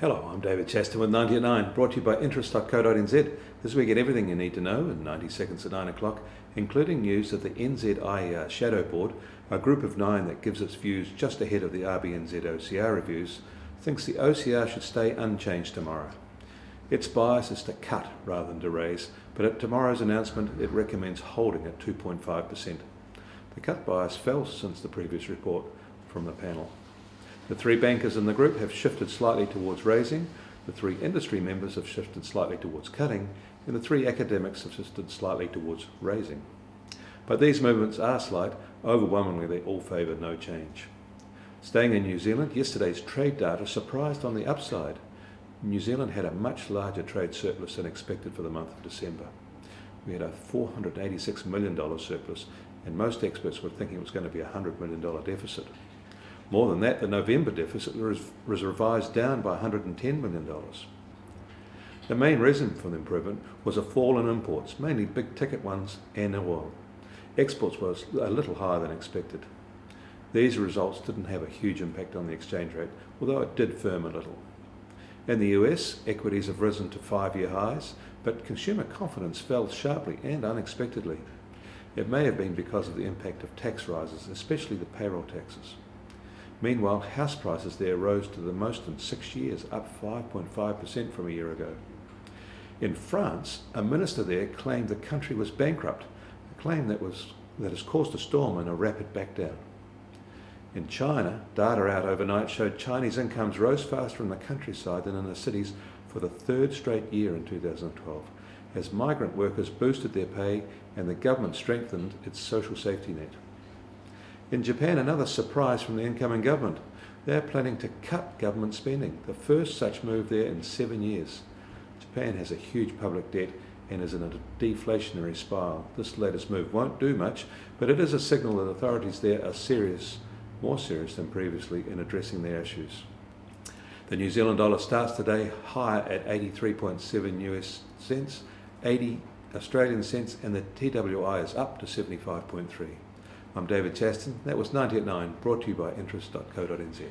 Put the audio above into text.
Hello, I'm David Chaston with 90 at 9, brought to you by interest.co.nz. This is where you get everything you need to know in 90 seconds at 9 o'clock, including news that the NZIER Shadow Board, a group of 9 that gives its views just ahead of the RBNZ OCR reviews, thinks the OCR should stay unchanged tomorrow. Its bias is to cut rather than to raise, but at tomorrow's announcement it recommends holding at 2.5%. The cut bias fell since the previous report from the panel. The 3 bankers in the group have shifted slightly towards raising, the 3 industry members have shifted slightly towards cutting, and the 3 academics have shifted slightly towards raising. But these movements are slight. Overwhelmingly they all favour no change. Staying in New Zealand, yesterday's trade data surprised on the upside. New Zealand had a much larger trade surplus than expected for the month of December. We had a $486 million surplus, and most experts were thinking it was going to be a $100 million deficit. More than that, the November deficit was revised down by $110 million. The main reason for the improvement was a fall in imports, mainly big ticket ones and oil. Exports was a little higher than expected. These results didn't have a huge impact on the exchange rate, although it did firm a little. In the US, equities have risen to 5-year highs, but consumer confidence fell sharply and unexpectedly. It may have been because of the impact of tax rises, especially the payroll taxes. Meanwhile, house prices there rose to the most in 6 years, up 5.5% from a year ago. In France, a minister there claimed the country was bankrupt, a claim that has caused a storm and a rapid backdown. In China, data out overnight showed Chinese incomes rose faster in the countryside than in the cities for the 3rd straight year in 2012, as migrant workers boosted their pay and the government strengthened its social safety net. In Japan, another surprise from the incoming government. They're planning to cut government spending, the first such move there in 7 years. Japan has a huge public debt and is in a deflationary spiral. This latest move won't do much, but it is a signal that authorities there are serious, more serious than previously, in addressing their issues. The New Zealand dollar starts today higher at 83.7 US cents, 80 Australian cents, and the TWI is up to 75.3. I'm David Chaston. That was 90 at 9, brought to you by interest.co.nz.